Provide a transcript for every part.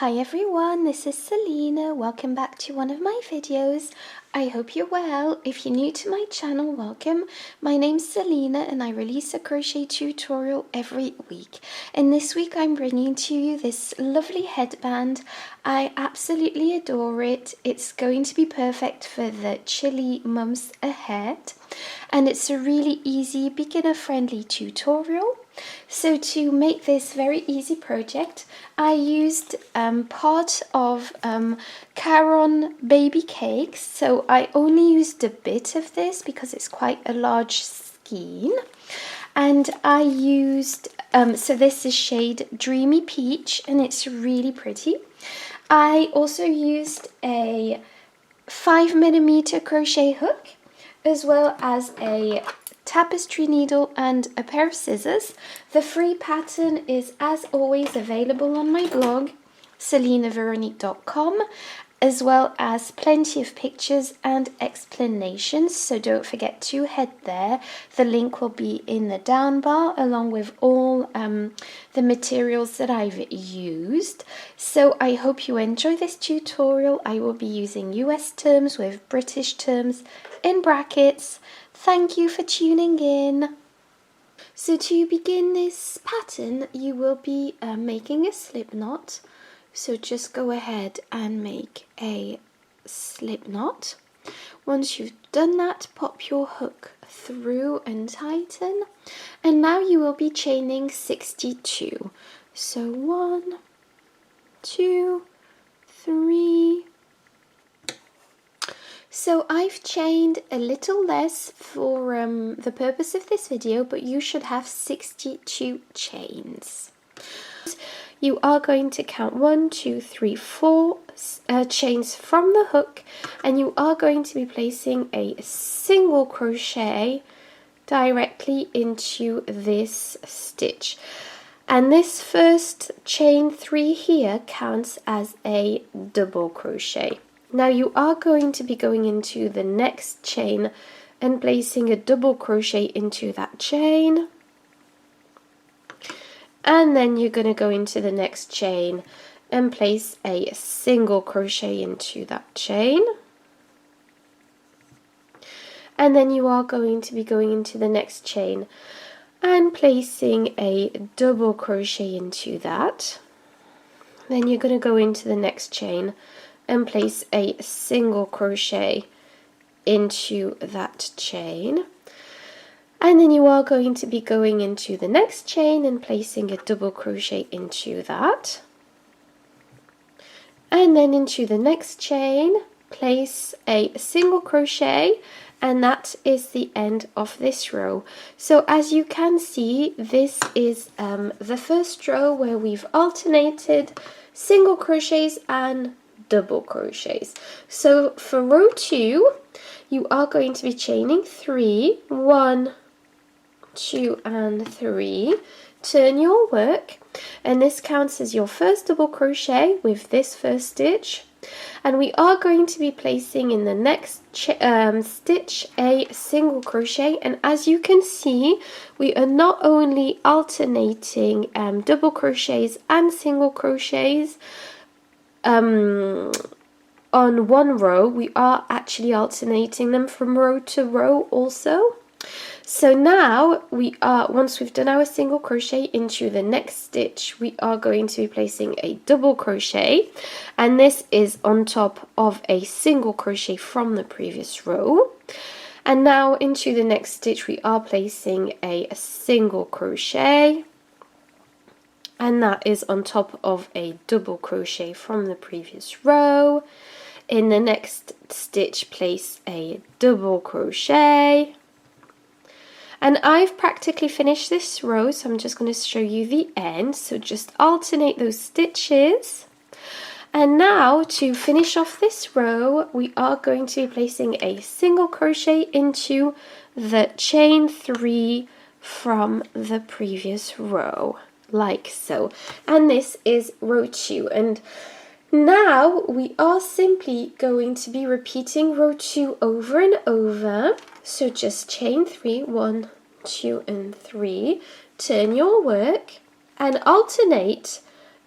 Hi everyone, this is Selina. Welcome back to one of my videos. I hope you're well. If you're new to my channel, welcome. My name's Selina and I release a crochet tutorial every week. And this week I'm bringing to you this lovely headband. I absolutely adore it. It's going to be perfect for the chilly months ahead. And it's a really easy, beginner-friendly tutorial. So to make this very easy project, I used part of Caron Baby Cake. So I only used a bit of this because it's quite a large skein. And I used, so this is shade Dreamy Peach and it's really pretty. I also used a 5mm crochet hook as well as a tapestry needle and a pair of scissors. The free pattern is as always available on my blog selinaveronique.com, as well as plenty of pictures and explanations, so don't forget to head there. The link will be in the down bar along with all the materials that I've used. So I hope you enjoy this tutorial. I will be using US terms with British terms in brackets. Thank you for tuning in. So to begin this pattern, you will be making a slip knot. So just go ahead and make a slip knot. Once you've done that, pop your hook through and tighten. And now you will be chaining 62. So 1, 2, 3. So I've chained a little less for the purpose of this video, but you should have 62 chains. You are going to count 1, 2, 3, 4 chains from the hook, and you are going to be placing a single crochet directly into this stitch. And this first chain 3 here counts as a double crochet. Now you are going to be going into the next chain and placing a double crochet into that chain. And then you're going to go into the next chain and place a single crochet into that chain. And then you are going to be going into the next chain and placing a double crochet into that. Then you're going to go into the next chain and place a single crochet into that chain. And then you are going to be going into the next chain and placing a double crochet into that. And then into the next chain, place a single crochet, and that is the end of this row. So as you can see, this is the first row where we've alternated single crochets and double crochets. So for row 2, you are going to be chaining 3, 1, 2 and 3, turn your work, and this counts as your first double crochet with this first stitch, and we are going to be placing in the next stitch a single crochet. And as you can see, we are not only alternating double crochets and single crochets on one row, we are actually alternating them from row to row also. So now we are, once we've done our single crochet into the next stitch, we are going to be placing a double crochet, and this is on top of a single crochet from the previous row. And now into the next stitch we are placing a single crochet, and that is on top of a double crochet from the previous row. In the next stitch, place a double crochet. And I've practically finished this row, so I'm just going to show you the end. So just alternate those stitches. And now to finish off this row, we are going to be placing a single crochet into the chain 3 from the previous row, like so. And this is row 2. And now we are simply going to be repeating row 2 over and over. So just chain 3, 1, 2 and 3, turn your work and alternate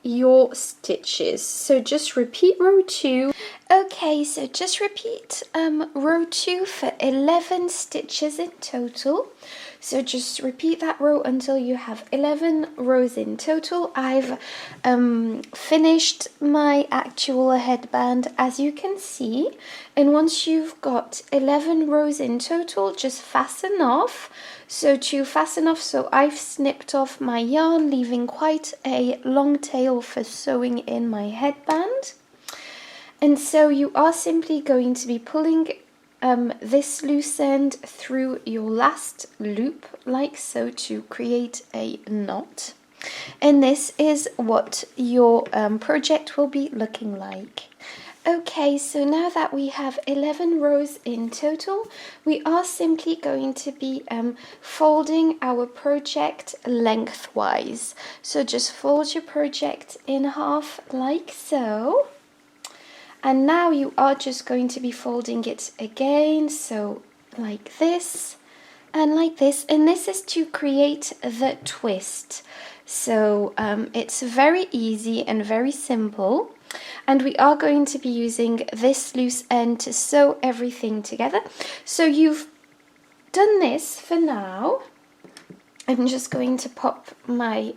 your stitches. So just repeat row 2. Okay, so just repeat row 2 for 11 stitches in total. So just repeat that row until you have 11 rows in total. I've finished my actual headband, as you can see, and once you've got 11 rows in total, just fasten off. So to fasten off, so I've snipped off my yarn, leaving quite a long tail for sewing in my headband. And so you are simply going to be pulling this loose end through your last loop, like so, to create a knot. And this is what your project will be looking like. Okay, so now that we have 11 rows in total, we are simply going to be folding our project lengthwise. So just fold your project in half like so. And now you are just going to be folding it again, so like this and like this. And this is to create the twist. So it's very easy and very simple. And we are going to be using this loose end to sew everything together. So you've done this for now. I'm just going to pop my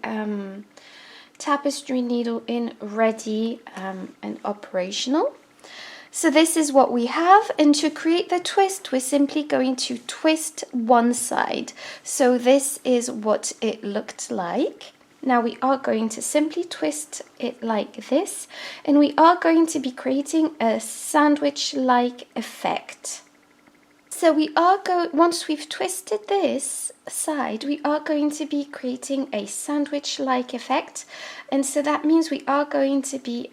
tapestry needle in ready and operational. So this is what we have, and to create the twist we're simply going to twist one side. So this is what it looked like. Now we are going to simply twist it like this, and we are going to be creating a sandwich-like effect. So we are once we've twisted this side, we are going to be creating a sandwich-like effect, and so that means we are going to be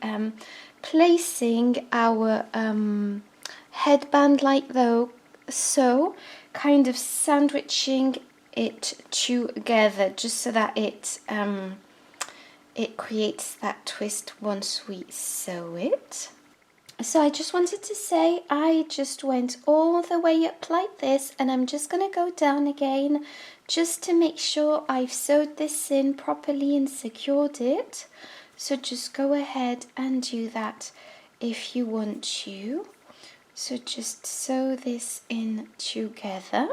placing our headband like though, so kind of sandwiching it together, just so that it creates that twist once we sew it. So I just wanted to say I just went all the way up like this, and I'm just going to go down again just to make sure I've sewed this in properly and secured it. So just go ahead and do that if you want to. So just sew this in together.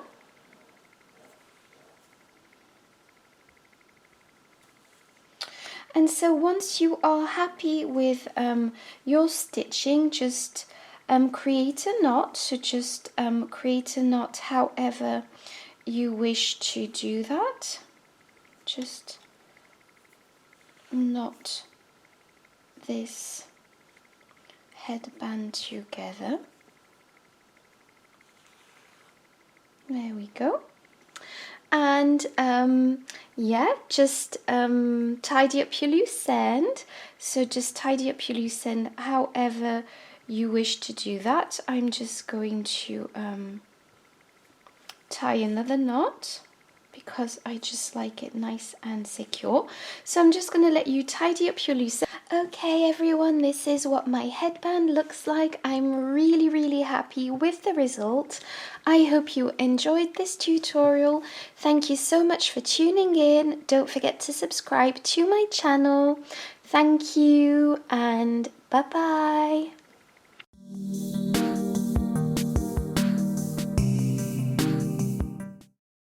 And so once you are happy with your stitching, just create a knot. So just create a knot however you wish to do that. Just knot this headband together. There we go. And yeah, just tidy up your loose end. So just tidy up your loose end however you wish to do that. I'm just going to tie another knot because I just like it nice and secure. So I'm just going to let you tidy up your loose end. Okay everyone, this is what my headband looks like. I'm really happy with the result. I hope you enjoyed this tutorial. Thank you so much for tuning in. Don't forget to subscribe to my channel. Thank you and bye bye.